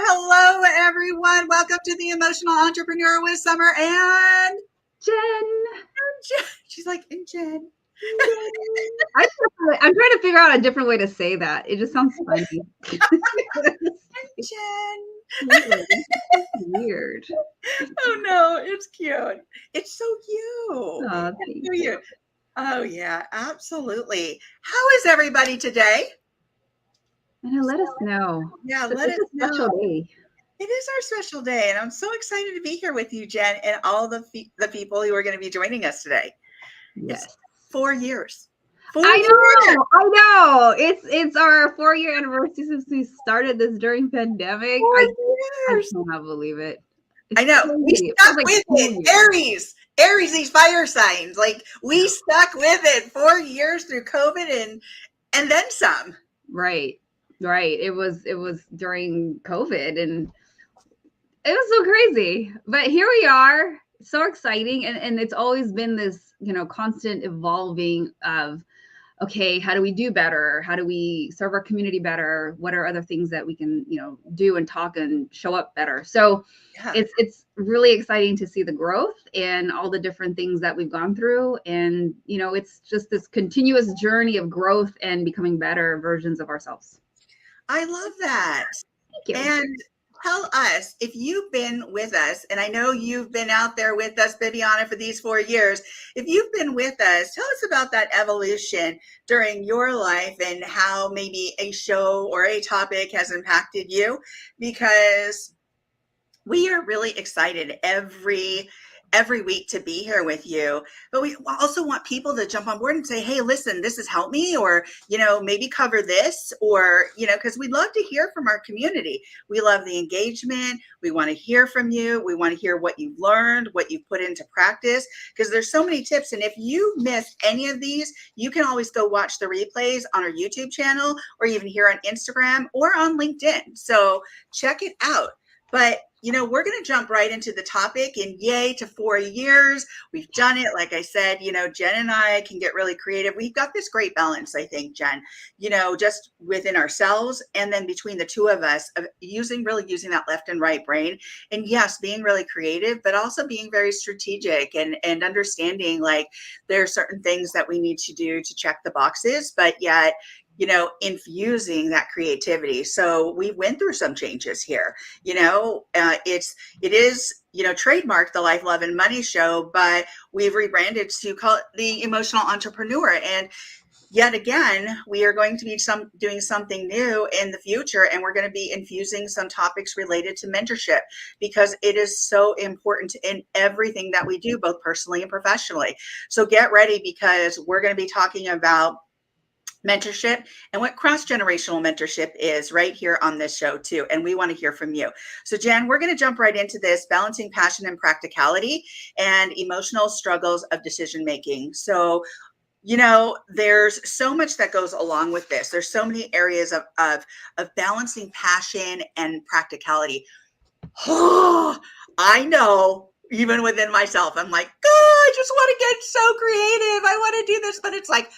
Hello, everyone. Welcome to the Emotional Entrepreneur with Summer and Jen. She's like, and Jen. I'm trying to figure out a different way to say that. It just sounds funny. Jen. Weird. Oh no, it's cute. It's so cute. Oh, it's so cute. Oh yeah, absolutely. How is everybody today? Let us know. Yeah, let us know. Special day. It is our special day, and I'm so excited to be here with you, Jen, and all the people who are going to be joining us today. Yes. It's 4 years. I know. It's our 4-year anniversary since we started this during pandemic. 4 years. I cannot believe it. I know. We stuck with it. Aries, these fire signs. Like we stuck with it 4 years through COVID and then some. Right. It was during COVID and it was so crazy. But here we are. So exciting. And it's always been this, constant evolving of, okay, how do we do better? How do we serve our community better? What are other things that we can, do and talk and show up better? So it's really exciting to see the growth and all the different things that we've gone through. And, it's just this continuous journey of growth and becoming better versions of ourselves. I love that. Thank you. And tell us if you've been with us, and I know you've been out there with us, Bibiana, for these 4 years. If you've been with us, tell us about that evolution during your life and how maybe a show or a topic has impacted you, because we are really excited every week to be here with you, but we also want people to jump on board and say, hey, listen, this has helped me, or, maybe cover this, or, because we'd love to hear from our community. We love the engagement. We want to hear from you. We want to hear what you've learned, what you've put into practice, because there's so many tips. And if you miss any of these, you can always go watch the replays on our YouTube channel, or even here on Instagram or on LinkedIn. So check it out. But we're going to jump right into the topic, and yay to 4 years. We've done it. Like I said, Jen and I can get really creative. We've got this great balance, I think, Jen, just within ourselves. And then between the two of us of using that left and right brain, and yes, being really creative, but also being very strategic and understanding like there are certain things that we need to do to check the boxes, but yet, infusing that creativity. So we went through some changes here. It is, trademarked the Life, Love, and Money Show, but we've rebranded to call it the Emotional Entrepreneur. And yet again, we are going to be doing something new in the future, and we're going to be infusing some topics related to mentorship, because it is so important in everything that we do, both personally and professionally. So get ready, because we're going to be talking about mentorship and what cross-generational mentorship is right here on this show too. And we want to hear from you. So Jen, we're going to jump right into this: balancing passion and practicality and emotional struggles of decision-making. So, there's so much that goes along with this. There's so many areas of balancing passion and practicality. Oh, I know. even within myself. I'm like, oh, I just want to get so creative. I want to do this. But it's like,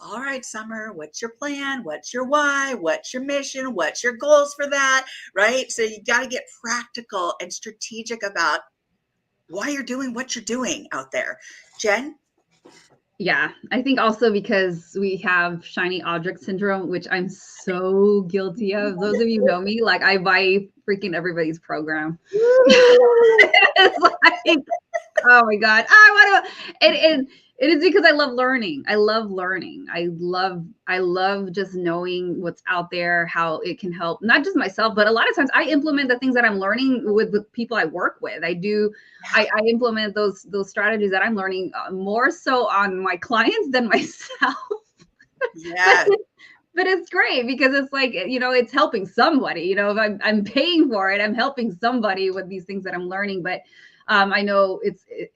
all right, Summer, what's your plan? What's your why? What's your mission? What's your goals for that? Right? So you got to get practical and strategic about why you're doing what you're doing out there. Jen? Yeah, I think also because we have shiny object syndrome, which I'm so guilty of. Those of you who know me, like I buy freaking everybody's program. It's like, oh my God, I want to, and it is because I love learning. I love learning. I love just knowing what's out there, how it can help, not just myself, but a lot of times I implement the things that I'm learning with the people I work with. I implement those strategies that I'm learning more so on my clients than myself. Yeah. But it's great because it's like, it's helping somebody. If I'm paying for it, I'm helping somebody with these things that I'm learning. But I know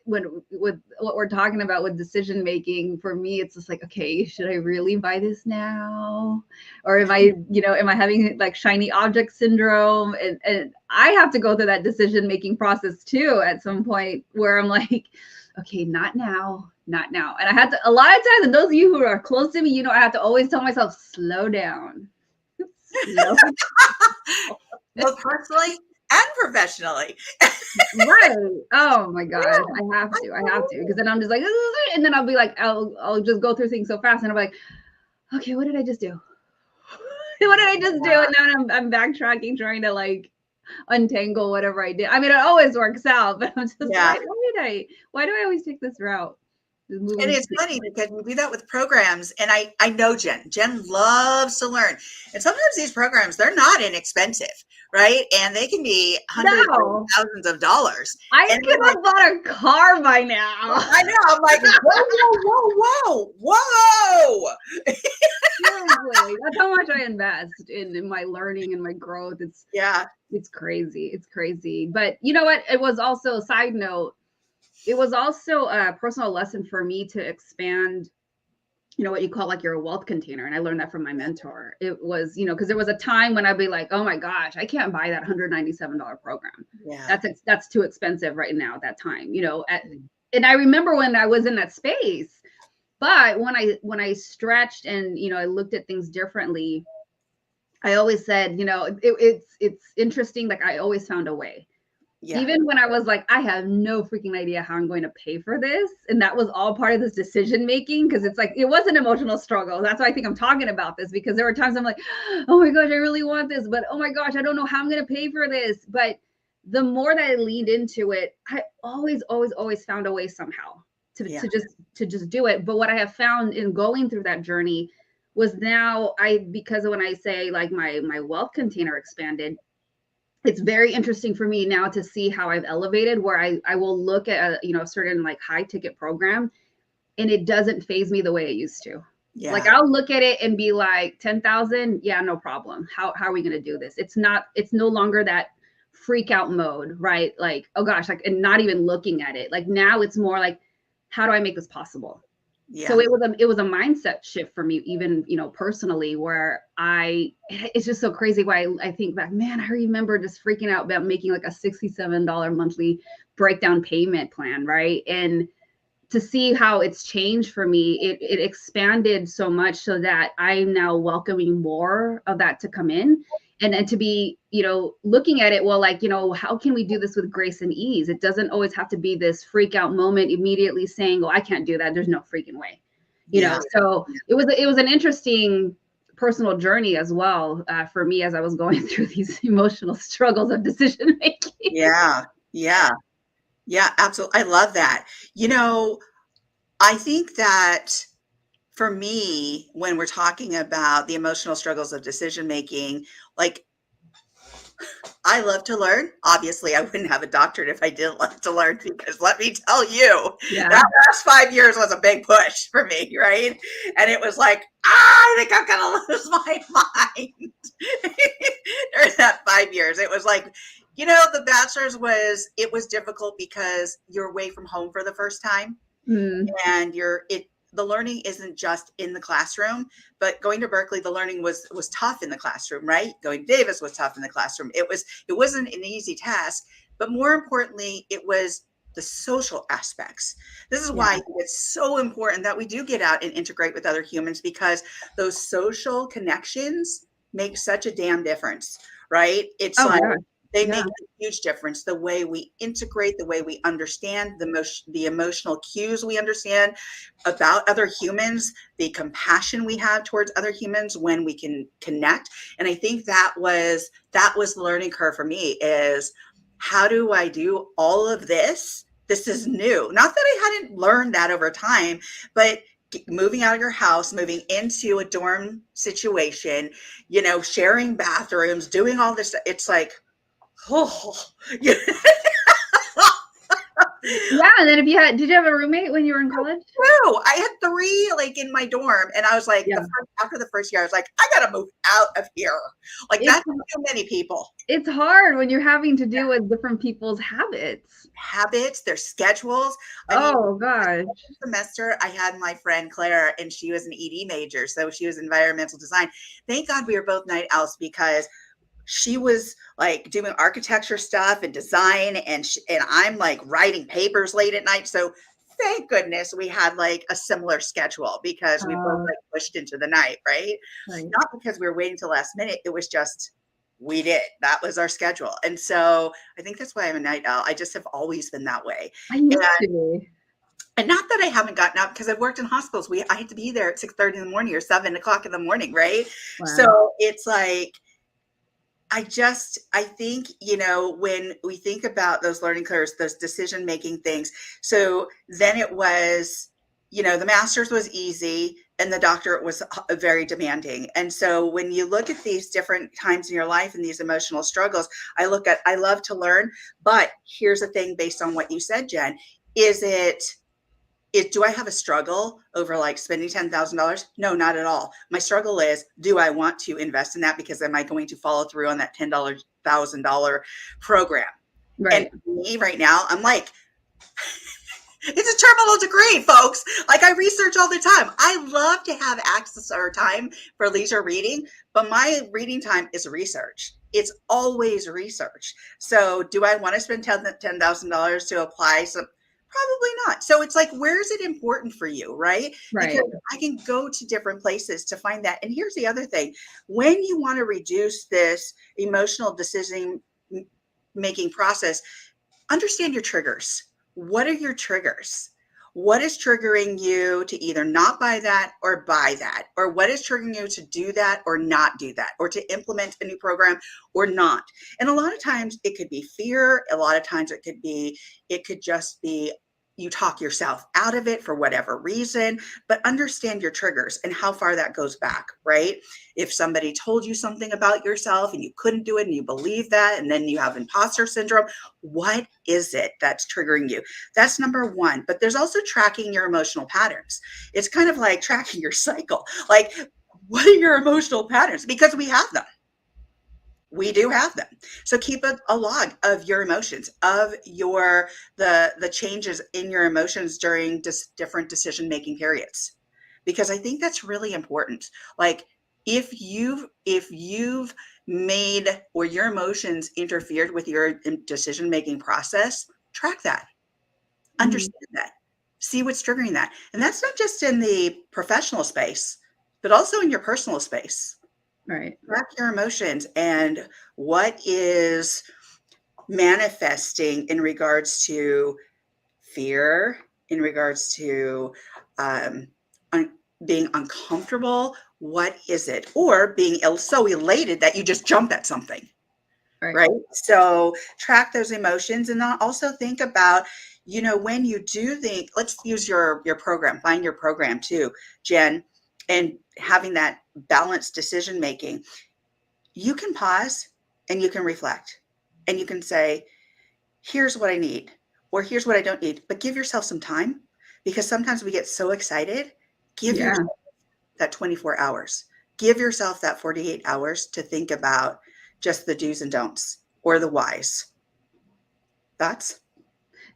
with what we're talking about with decision making, for me, it's just like, okay, should I really buy this now? Or am I having like shiny object syndrome? And I have to go through that decision making process too at some point where I'm like, okay, not now. And I had to, a lot of times, and those of you who are close to me, I have to always tell myself, slow down. Slow Both personally and professionally. Right. Oh my gosh. I have to, because then I'm just like, and then I'll be like, I'll just go through things so fast. And I'm like, okay, what did I just do? What did I just do? And then I'm backtracking, trying to like untangle whatever I did. I mean, it always works out, but I'm just like, why do I always take this route? And it's funny because we do that with programs, and I know Jen loves to learn, and sometimes these programs, they're not inexpensive, right? And they can be hundreds of thousands of dollars. I could have bought a car by now. I know. I'm like, whoa. Seriously, that's how much I invest in my learning and my growth. It's crazy. But you know what? It was also a side note. It was also a personal lesson for me to expand, what you call like your wealth container. And I learned that from my mentor. It was, because there was a time when I'd be like, oh my gosh, I can't buy that $197 program. Yeah. That's too expensive right now at that time, and I remember when I was in that space, but when I stretched and, I looked at things differently, I always said, it's interesting. Like I always found a way. Yeah. Even when I was like, I have no freaking idea how I'm going to pay for this. And that was all part of this decision making, because it's like, it was an emotional struggle. That's why I think I'm talking about this, because there were times I'm like, oh my gosh, I really want this, but oh my gosh, I don't know how I'm going to pay for this. But the more that I leaned into it, I always found a way somehow to just do it. But what I have found in going through that journey was now because when I say like my wealth container expanded, it's very interesting for me now to see how I've elevated, where I will look at a certain like high ticket program, and it doesn't phase me the way it used to. Yeah. Like I'll look at it and be like 10,000. Yeah, no problem. How are we going to do this? It's no longer that freak out mode, right? Like, oh gosh, like, and not even looking at it. Like now it's more like, how do I make this possible? Yeah. So it was a mindset shift for me, even, personally, where it's just so crazy why I think back, man, I remember just freaking out about making like a $67 monthly breakdown payment plan. Right. And to see how it's changed for me, it expanded so much so that I'm now welcoming more of that to come in. And to be, looking at it, well, like, how can we do this with grace and ease? It doesn't always have to be this freak out moment, immediately saying, oh, I can't do that. There's no freaking way, So it was an interesting personal journey as well for me as I was going through these emotional struggles of decision making. Yeah, absolutely. I love that. I think that for me, when we're talking about the emotional struggles of decision making, like, I love to learn. Obviously, I wouldn't have a doctorate if I didn't love to learn, because let me tell you, that last 5 years was a big push for me, right? And it was like, I think I'm going to lose my mind during that 5 years. It was like, the bachelor's was difficult because you're away from home for the first time. And the learning isn't just in the classroom, but going to Berkeley, the learning was tough in the classroom, right? Going to Davis was tough in the classroom. It wasn't an easy task, but more importantly, it was the social aspects. This is Yeah. why it's so important that we do get out and integrate with other humans, because those social connections make such a damn difference, right? It's Oh my like gosh. they Yeah. make a huge difference. The way we integrate, the way we understand the emotional cues we understand about other humans, the compassion we have towards other humans when we can connect. And I think that was the learning curve for me, is how do I do all of this? This is new. Not that I hadn't learned that over time, but moving out of your house, moving into a dorm situation, sharing bathrooms, doing all this, it's like, oh, yeah. Yeah. And then did you have a roommate when you were in college? No, I had 3 like in my dorm, and I was like, Yeah. after the first year, I was like, I gotta move out of here. Like It's that's too many people. it's hard when you're having to deal with different people's habits, Their schedules. I mean, oh gosh. semester I had my friend Claire, and she was an ED major, so she was environmental design. Thank God we were both night owls, because she was like doing architecture stuff and design, and I'm like writing papers late at night. So thank goodness we had like a similar schedule, because we both like pushed into the night, right? Right. Not because we were waiting till last minute. It was just that was our schedule. And so I think that's why I'm a night owl. I just have always been that way. I used to be. And not that I haven't gotten up, because I've worked in hospitals. I had to be there at 6:30 in the morning or 7 o'clock in the morning, right? Wow. So it's like, I think, when we think about those learning curves, those decision-making things, so then it was, the master's was easy and the doctorate was very demanding. And so when you look at these different times in your life and these emotional struggles, I love to learn, but here's the thing, based on what you said, Jen, do I have a struggle over like spending $10,000? No, not at all. My struggle is, do I want to invest in that? Because am I going to follow through on that $10,000 program? Right. And me right now, I'm like, it's a terminal degree, folks. Like, I research all the time. I love to have access or time for leisure reading, but my reading time is research. It's always research. So do I want to spend $10,000 to apply some? Probably not. So it's like, where is it important for you, right? Right. Because I can go to different places to find that. And here's the other thing. When you want to reduce this emotional decision making process, understand your triggers. What are your triggers? What is triggering you to either not buy that or buy that? Or what is triggering you to do that or not do that? Or to implement a new program or not? And a lot of times it could be fear. A lot of times it could just be you talk yourself out of it for whatever reason, but understand your triggers and how far that goes back, right? If somebody told you something about yourself and you couldn't do it and you believe that, and then you have imposter syndrome, what is it that's triggering you? That's number one. But there's also tracking your emotional patterns. It's kind of like tracking your cycle. Like, what are your emotional patterns? Because we have them. We do have them. So keep a log of your emotions, of the changes in your emotions during different decision-making periods. Because I think that's really important. Like, if you've made, or your emotions interfered with your decision-making process, track that. Understand that. See what's triggering that. And that's not just in the professional space, but also in your personal space. Right. Track your emotions and what is manifesting in regards to fear, in regards to being uncomfortable. What is it? Or being so elated that you just jump at something. Right. So track those emotions, and also think about, when you do think, let's use your program, find your program too, Jen, and having that balanced decision making. You can pause and you can reflect and you can say, here's what I need, or here's what I don't need, but give yourself some time, because sometimes we get so excited. Give yourself that 24 hours, give yourself that 48 hours to think about just the do's and don'ts, or the whys. Thoughts?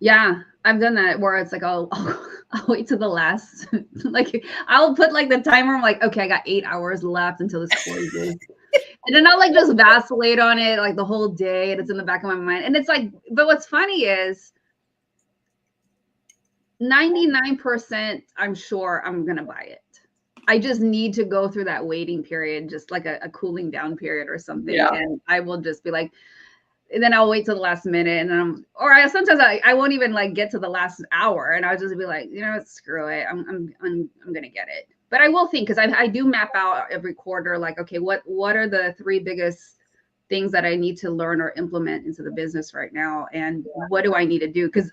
Yeah, I've done that where it's like, I'll wait to the last, like I'll put like the timer. I'm like, okay, I got 8 hours left until this closes. And then I'll like just vacillate on it like the whole day, and it's in the back of my mind. And it's like, but what's funny is 99%, I'm sure I'm going to buy it. I just need to go through that waiting period, just like a cooling down period or something. Yeah. And I will just be like, and then I'll wait till the last minute, and sometimes I won't even like get to the last hour, and I'll just be like, you know what, screw it, I'm gonna get it. But I will think, because I do map out every quarter, like, okay, what are the 3 biggest things that I need to learn or implement into the business right now, and what do I need to do? Because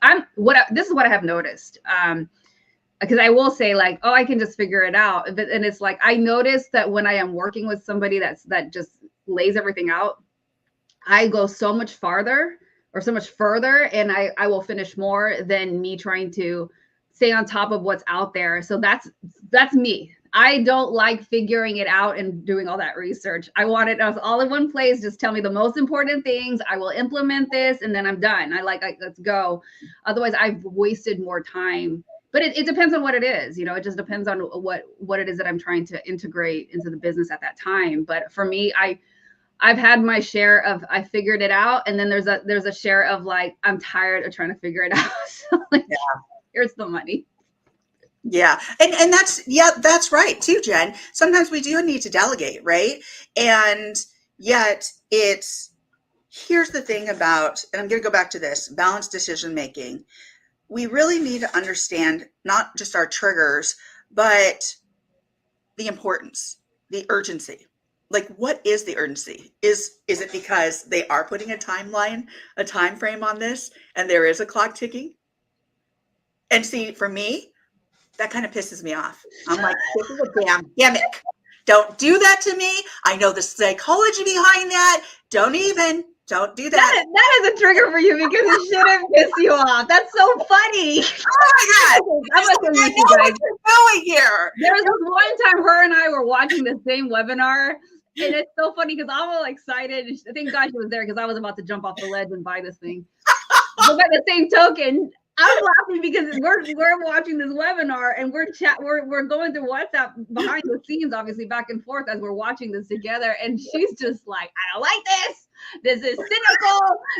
this is what I have noticed. Because I will say, like, oh, I can just figure it out, and it's like I noticed that when I am working with somebody that just lays everything out, I go so much farther or so much further, and I will finish more than me trying to stay on top of what's out there. So that's me. I don't like figuring it out and doing all that research. I want it all in one place. Just tell me the most important things. I will implement this, and then I'm done. Let's go. Otherwise, I've wasted more time. But it depends on what it is. It just depends on what it is that I'm trying to integrate into the business at that time. But for me, I've had my share of I figured it out, and then there's a share of like I'm tired of trying to figure it out. So like, here's the money. Yeah. And that's right too, Jen. Sometimes we do need to delegate, right? And yet here's the thing about, and I'm going to go back to this, balanced decision making. We really need to understand not just our triggers, but the importance, the urgency. Like, what is the urgency? Is it because they are putting a timeline, a time frame on this, and there is a clock ticking? And see, for me, that kind of pisses me off. I'm like, this is a damn gimmick. Don't do that to me. I know the psychology behind that. Don't do that. That is a trigger for you because it shouldn't piss you off. That's so funny. Oh my God. I'm like, I know what you're doing here. There was this one time her and I were watching the same webinar, and it's so funny because I'm all excited. Thank God she was there, because I was about to jump off the ledge and buy this thing. But by the same token, I'm laughing because we're watching this webinar, and we're going through WhatsApp behind the scenes, obviously back and forth as we're watching this together. And she's just like, I don't like this. This is cynical.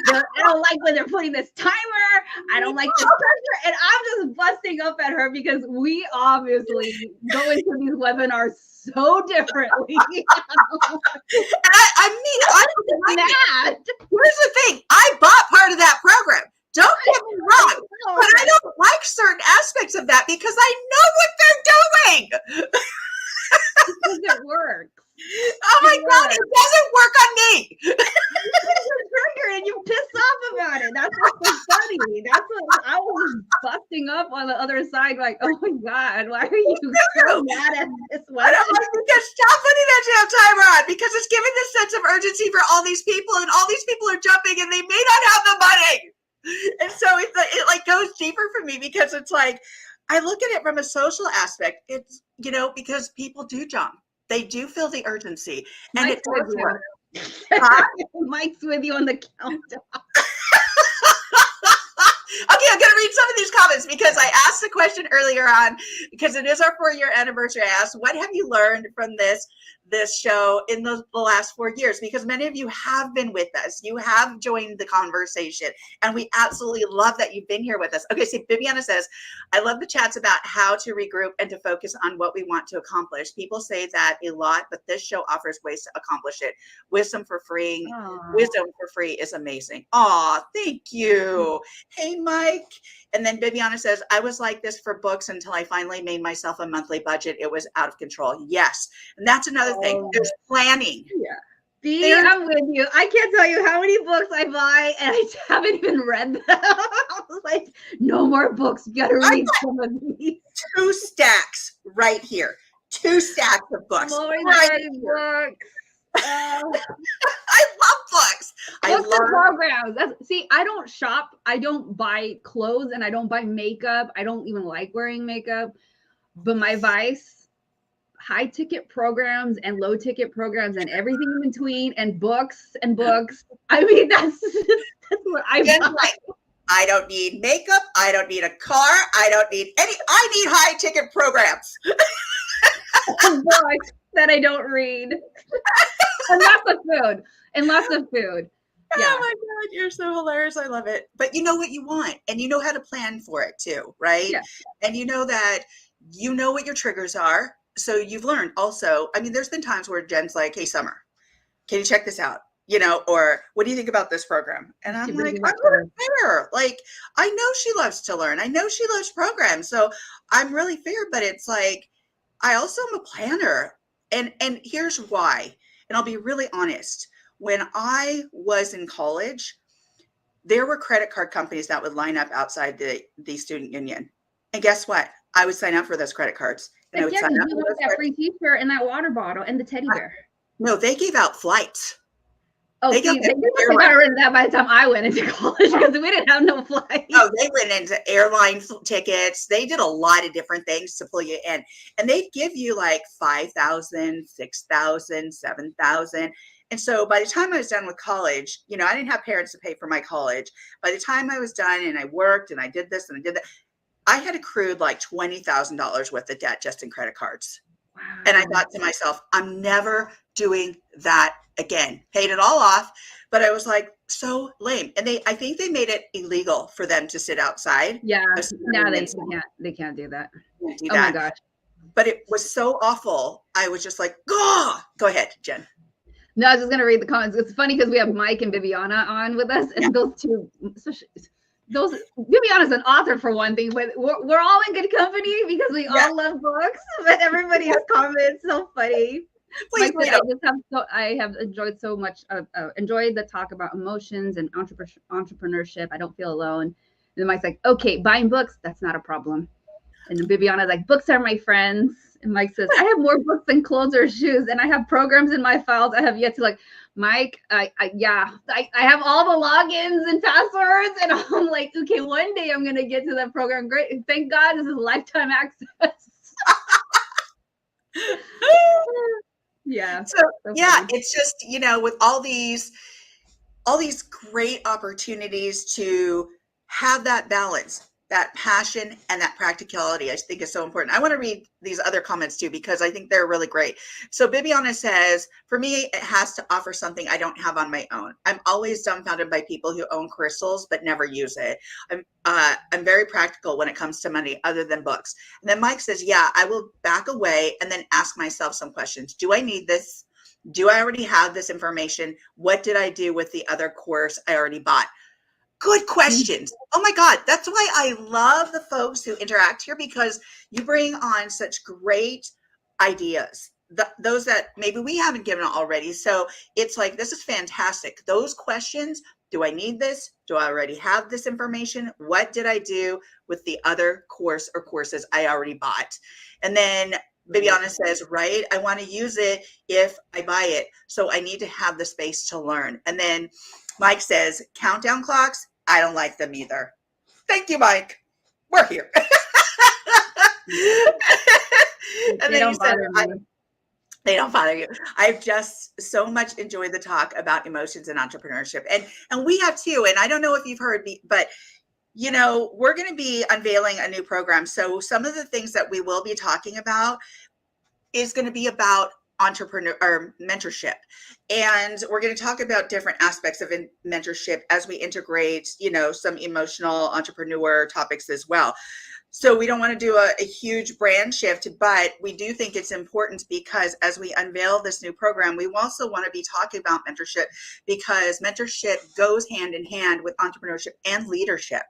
I don't like when they're putting this timer. I don't like this pressure. And I'm just busting up at her because we obviously go into these webinars so differently. I'm mad. Here's the thing. I bought part of that program. Don't get me wrong, but I don't like certain aspects of that because I know what they're doing. Because it works. Oh my God, it doesn't work on me. You're triggered and you piss off about it. That's what's so funny. That's what I was busting up on the other side, like, oh my God, why are you so mad at this one? And I'm like, because stop putting that damn timer on, because it's giving this sense of urgency for all these people, and all these people are jumping and they may not have the money. And so it like goes deeper for me, because it's like, I look at it from a social aspect. It's, because people do jump. They do feel the urgency, and Mike's it does work. Mike's with you on the countdown. Okay, I'm going to read some of these comments because I asked the question earlier on, because it is our 4-year anniversary. I asked, what have you learned from this show in the last 4 years? Because many of you have been with us. You have joined the conversation, and we absolutely love that you've been here with us. Okay, so Viviana says, I love the chats about how to regroup and to focus on what we want to accomplish. People say that a lot, but this show offers ways to accomplish it. Wisdom for free is amazing. Aw, thank you. Hey, Mike. And then Viviana says, I was like this for books until I finally made myself a monthly budget. It was out of control. Yes. And that's another thing. There's planning. Yeah. See, I'm with you. I can't tell you how many books I buy and I haven't even read them. I was like, no more books. You got to read some of these. 2 stacks right here. 2 stacks of books. Books. I love books. I love programs. I don't shop. I don't buy clothes, and I don't buy makeup. I don't even like wearing makeup. But my vice, high ticket programs and low ticket programs and everything in between, and books and books. I mean, that's what I buy. I don't need makeup. I don't need a car. I don't need I need high ticket programs. Books that I don't read. And lots of food. Oh Yeah. my God, you're so hilarious. I love it. But you know what you want and you know how to plan for it too, right? Yeah. And you know that you know what your triggers are. So you've learned also. I mean, there's been times where Jen's like, hey, Summer, can you check this out? Or what do you think about this program? And She I'm brings like, it I up to her. don't care. Like, I know she loves to learn. I know she loves programs. So I'm really fair, but it's like, I also am a planner. And here's why. And I'll be really honest. When I was in college, there were credit card companies that would line up outside the student union. And guess what? I would sign up for those credit cards. And I Heck would yeah, sign because up you for want those that credit. free t-shirt and that water bottle and the teddy bear. No, they gave out flights. Oh, They got see, they must have airline. got rid of that by the time I went into college because we didn't have no flight. Oh, they went into airline tickets. They did a lot of different things to pull you in. And they'd give you like 5,000, 6,000, 7,000. And so by the time I was done with college, I didn't have parents to pay for my college. By the time I was done and I worked and I did this and I did that, I had accrued like $20,000 worth of debt just in credit cards. And I Wow. thought to myself, I'm never doing that again. Paid it all off, but I was like, so lame. And I think they made it illegal for them to sit outside Yeah. of student Now unions. they can't do that. Can't do Oh my that. gosh. But it was so awful. I was just like, go ahead, Jen. No, I was just gonna read the comments. It's funny because we have Mike and Viviana on with us, Yeah. and those Viviana's an author for one thing, but we're all in good company because we Yeah. all love books. But everybody's comments so funny. Please Mike said, read them. I have enjoyed so much. Enjoyed the talk about emotions and entrepreneurship. I don't feel alone. And then Mike's like, okay, buying books, that's not a problem. And Viviana's like, books are my friends. And Mike says, I have more books than clothes or shoes, and I have programs in my files I have yet to like. Mike, I have all the logins and passwords, and I'm like, okay, one day I'm gonna get to that program. Great, thank God, this is lifetime access. Yeah. So yeah, it's just, with all these great opportunities to have that balance, that passion and that practicality, I think is so important. I want to read these other comments too, because I think they're really great. So Bibiana says, for me, it has to offer something I don't have on my own. I'm always dumbfounded by people who own crystals, but never use it. I'm very practical when it comes to money other than books. And then Mike says, yeah, I will back away and then ask myself some questions. Do I need this? Do I already have this information? What did I do with the other course I already bought? Good questions. Oh my God. That's why I love the folks who interact here, because you bring on such great ideas. Those that maybe we haven't given already. So it's like, this is fantastic. Those questions, do I need this? Do I already have this information? What did I do with the other course or courses I already bought? And then Bibiana says, right, I want to use it if I buy it. So I need to have the space to learn. And then Mike says, countdown clocks, I don't like them either. Thank you, Mike. We're here. And They then he don't said, bother me. they don't bother you. I've just so much enjoyed the talk about emotions and entrepreneurship. And we have too. And I don't know if you've heard me, but we're going to be unveiling a new program. So some of the things that we will be talking about is going to be about entrepreneur or mentorship. And we're going to talk about different aspects of mentorship as we integrate, some emotional entrepreneur topics as well. So we don't want to do a huge brand shift, but we do think it's important, because as we unveil this new program, we also want to be talking about mentorship, because mentorship goes hand in hand with entrepreneurship and leadership.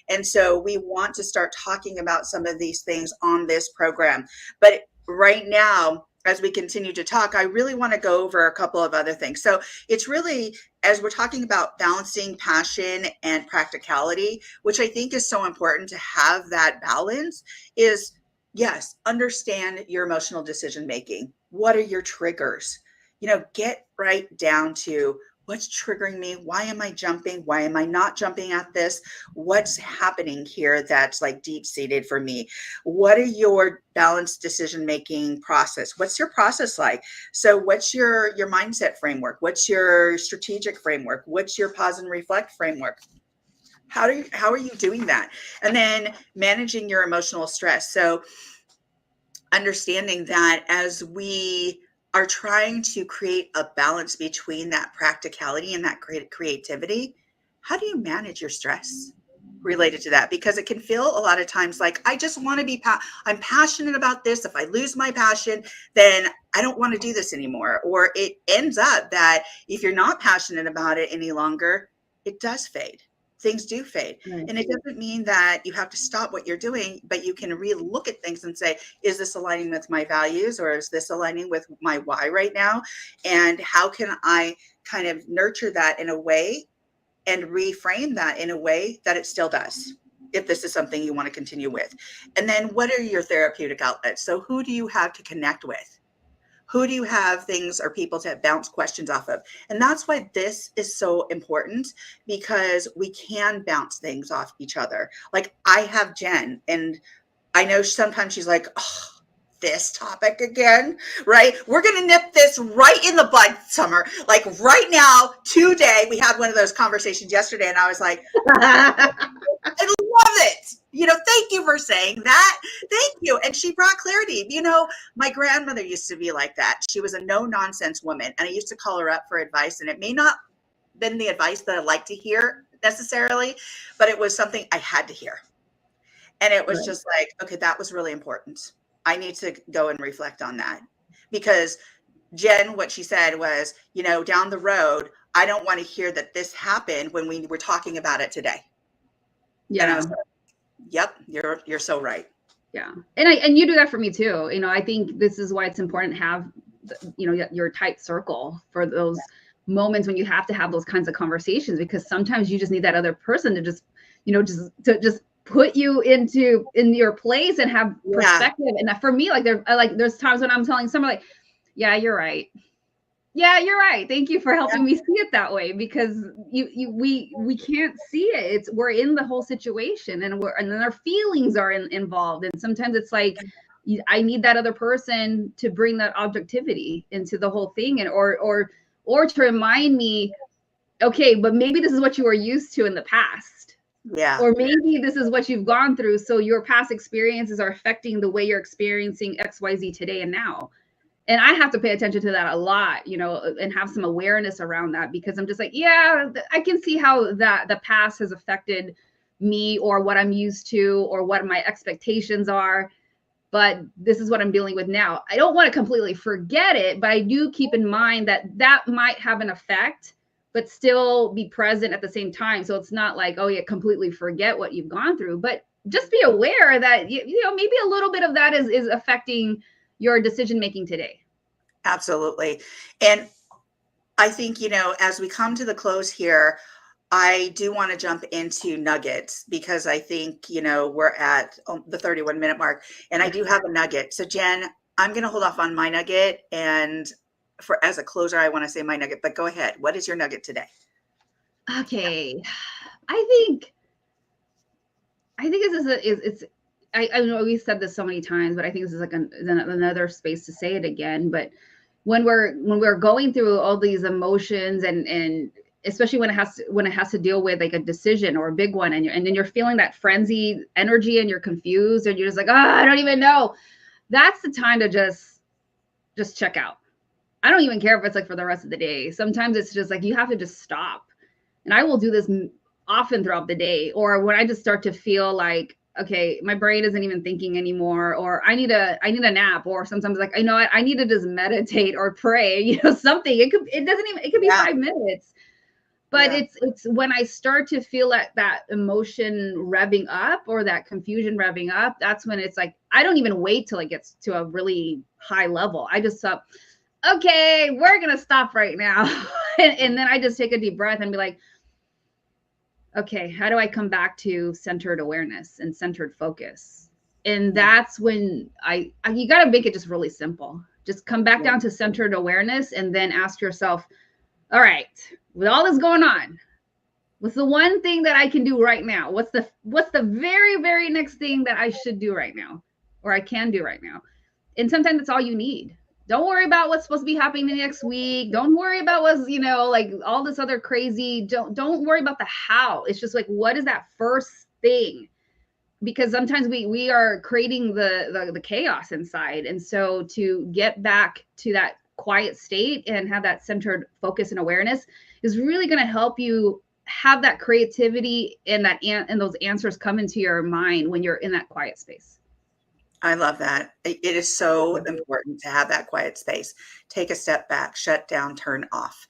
And so we want to start talking about some of these things on this program. But right now, as we continue to talk, I really want to go over a couple of other things. So it's really, as we're talking about balancing passion and practicality, which I think is so important to have that balance, is yes, understand your emotional decision making. What are your triggers? Get right down to what's triggering me. Why am I jumping? Why am I not jumping at this? What's happening here that's like deep seated for me? What are your balanced decision making process? What's your process like? So what's your mindset framework? What's your strategic framework? What's your pause and reflect framework? How are you doing that? And then managing your emotional stress. So understanding that as we are trying to create a balance between that practicality and that creativity, how do you manage your stress related to that? Because it can feel a lot of times like, I just want to be, I'm passionate about this. If I lose my passion, then I don't want to do this anymore. Or it ends up that if you're not passionate about it any longer, it does fade. Things do fade. Right. And it doesn't mean that you have to stop what you're doing, but you can re-look at things and say, is this aligning with my values, or is this aligning with my why right now? And how can I kind of nurture that in a way and reframe that in a way that it still does, if this is something you want to continue with? And then what are your therapeutic outlets? So who do you have to connect with? Who do you have things or people to bounce questions off of? And that's why this is so important, because we can bounce things off each other. Like, I have Jen, and I know sometimes she's like, oh, this topic again, right? We're going to nip this right in the bud, Summer. Like right now, today, we had one of those conversations yesterday, and I was like, I love it. Thank you for saying that. Thank you. And she brought clarity. My grandmother used to be like that. She was a no nonsense woman, and I used to call her up for advice, and it may not been the advice that I like to hear necessarily, but it was something I had to hear. And it was just like, okay, that was really important. I need to go and reflect on that, because Jen, what she said was, down the road, I don't want to hear that this happened when we were talking about it today. Yeah. And I was like, yep, you're so right. Yeah. And you do that for me too. I think this is why it's important to have, your tight circle for those moments when you have to have those kinds of conversations, because sometimes you just need that other person to just put you in your place and have perspective. And for me, there's times when I'm telling someone like, yeah, you're right. Yeah, you're right. Thank you for helping me see it that way, because we can't see it. We're in the whole situation, and then our feelings are involved. And sometimes it's like, I need that other person to bring that objectivity into the whole thing, and or to remind me, okay, but maybe this is what you were used to in the past. Yeah. Or maybe this is what you've gone through. So your past experiences are affecting the way you're experiencing XYZ today and now. And I have to pay attention to that a lot, and have some awareness around that, because I'm just like, yeah, I can see how the past has affected me, or what I'm used to, or what my expectations are. But this is what I'm dealing with now. I don't want to completely forget it, but I do keep in mind that might have an effect, but still be present at the same time. So it's not like, oh, yeah, completely forget what you've gone through, but just be aware that, maybe a little bit of that is affecting your decision-making today. Absolutely. And I think, as we come to the close here, I do want to jump into nuggets, because I think, we're at the 31-minute mark, and I do have a nugget. So Jen, I'm going to hold off on my nugget. And as a closer, I want to say my nugget, but go ahead. What is your nugget today? Okay. I think this is I know we said this so many times, but I think this is like another space to say it again. But when we're going through all these emotions, and especially when it has to deal with like a decision or a big one, and then you're feeling that frenzy energy, and you're confused, and you're just like, I don't even know. That's the time to just check out. I don't even care if it's like for the rest of the day. Sometimes it's just like you have to just stop. And I will do this often throughout the day, or when I just start to feel like, okay, my brain isn't even thinking anymore, or I need a nap, or sometimes like, I need to just meditate or pray, something. It could be 5 minutes, but it's when I start to feel that emotion revving up, or that confusion revving up, that's when it's like, I don't even wait till it gets to a really high level. I just thought, okay, we're going to stop right now. and then I just take a deep breath and be like, okay, how do I come back to centered awareness and centered focus? And that's when you got to make it just really simple. Just come back down to centered awareness, and then ask yourself, all right, with all this going on, what's the one thing that I can do right now? What's the very, very next thing that I should do right now, or I can do right now? And sometimes that's all you need. Don't worry about what's supposed to be happening the next week. Don't worry about what's, like all this other crazy. Don't worry about the how. It's just like, what is that first thing? Because sometimes we are creating the chaos inside. And so to get back to that quiet state and have that centered focus and awareness is really going to help you have that creativity and and those answers come into your mind when you're in that quiet space. I love that. It is so important to have that quiet space. Take a step back, shut down, turn off,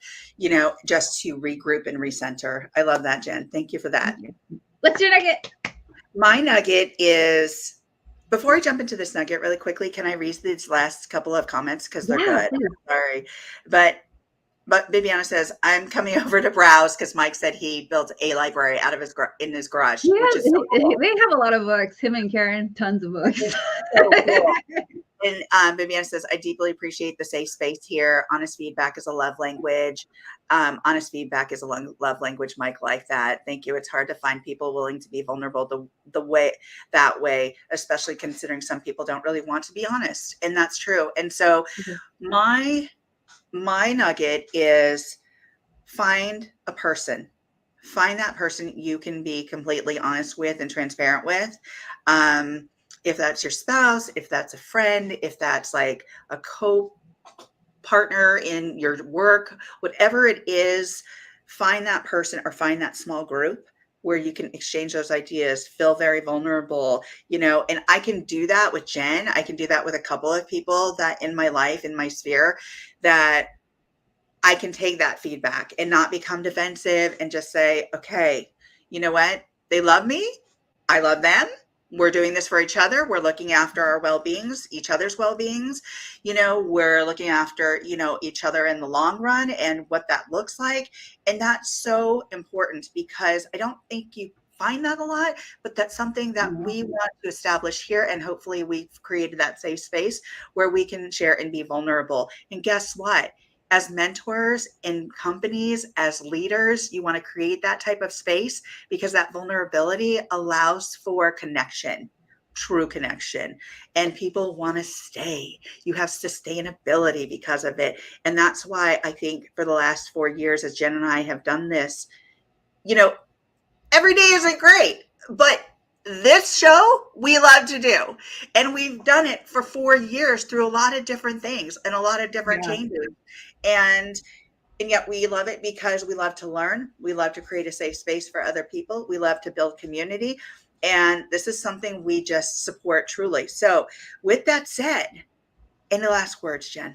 just to regroup and recenter. I love that, Jen. Thank you for that. What's your nugget? My nugget is, before I jump into this nugget really quickly, can I read these last couple of comments because they're good? Please. Sorry. But Viviana says, I'm coming over to browse because Mike said he built a library out of in his garage, which is so cool. They have a lot of books. Him and Karen, tons of books. So cool. And Viviana says, I deeply appreciate the safe space here. Honest feedback is a love language. Honest feedback is a love language, Mike, like that. Thank you. It's hard to find people willing to be vulnerable that way, especially considering some people don't really want to be honest. And that's true. And so my nugget is find that person you can be completely honest with and transparent with. If that's your spouse, if that's a friend, if that's like a co-partner in your work, whatever it is, find that person or find that small group where you can exchange those ideas, feel very vulnerable, and I can do that with Jen. I can do that with a couple of people that in my life, in my sphere, that I can take that feedback and not become defensive and just say, okay, you know what? They love me. I love them. We're doing this for each other. We're looking after our well-beings, each other's well-beings. We're looking after, each other in the long run and what that looks like. And that's so important because I don't think you find that a lot, but that's something that we want to establish here. And hopefully we've created that safe space where we can share and be vulnerable. And guess what? As mentors in companies, as leaders, you want to create that type of space because that vulnerability allows for connection, true connection, and people want to stay. You have sustainability because of it. And that's why I think for the last 4 years, as Jen and I have done this, every day isn't great, but this show we love to do. And we've done it for 4 years through a lot of different things and a lot of different changes. And yet we love it because we love to learn. We love to create a safe space for other people. We love to build community. And this is something we just support truly. So with that said, any last words, Jen?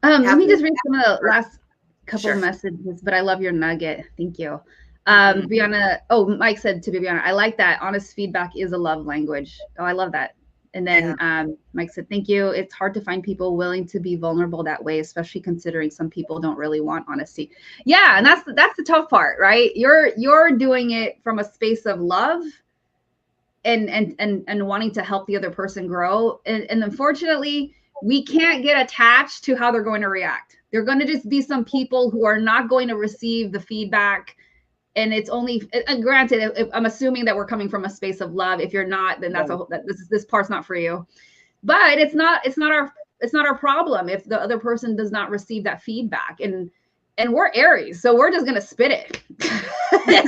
Let me just read some of the last couple of messages, but I love your nugget. Thank you. Bibiana, Mike said to Bibiana, I like that. Honest feedback is a love language. Oh, I love that. And then Mike said, thank you. It's hard to find people willing to be vulnerable that way, especially considering some people don't really want honesty. Yeah, and that's the tough part, right? You're doing it from a space of love and wanting to help the other person grow. And unfortunately, we can't get attached to how they're going to react. They're going to just be some people who are not going to receive the feedback. And it's only, granted, if I'm assuming that we're coming from a space of love. If you're not, then this part's not for you. But it's not our problem if the other person does not receive that feedback. And we're Aries, so we're just gonna spit it. So I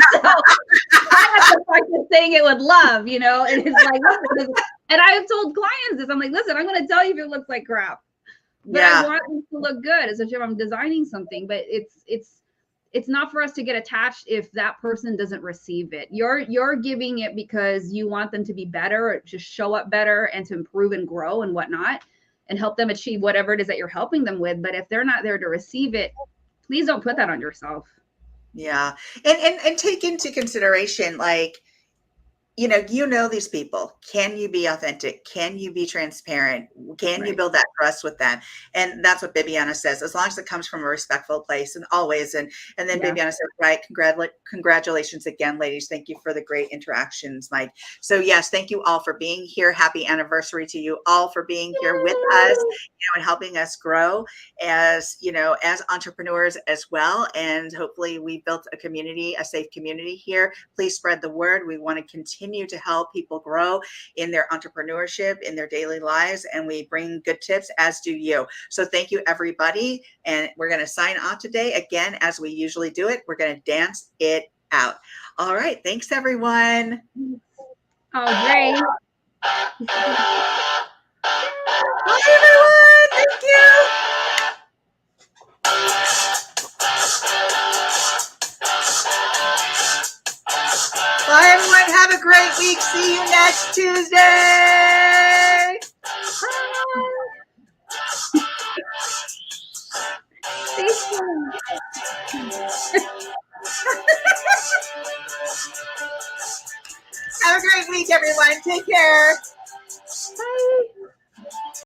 have to practice saying it with love, and it's like, listen, and I've told clients this. I'm like, listen, I'm gonna tell you if it looks like crap, but I want it to look good, especially if I'm designing something. But it's not for us to get attached if that person doesn't receive it. You're giving it because you want them to be better, or just show up better and to improve and grow and whatnot, and help them achieve whatever it is that you're helping them with. But if they're not there to receive it, please don't put that on yourself. Yeah. And take into consideration, like, these people. Can you be authentic? Can you be transparent? Can you build that trust with them? And that's what Bibiana says, as long as it comes from a respectful place, and always. And then Bibiana says, right, congratulations again, ladies. Thank you for the great interactions, Mike. So yes, thank you all for being here. Happy anniversary to you all for being here with us, and helping us grow as entrepreneurs as well. And hopefully we built a community, a safe community here. Please spread the word. We want to continue to help people grow in their entrepreneurship, in their daily lives, and we bring good tips, as do you. So thank you, everybody, and we're going to sign off today. Again, as we usually do it, we're going to dance it out. All right, thanks, everyone. Oh, great. Bye, everyone. Thank you. Bye, everyone. Have a great week. See you next Tuesday. Stay tuned. Have a great week, everyone. Take care.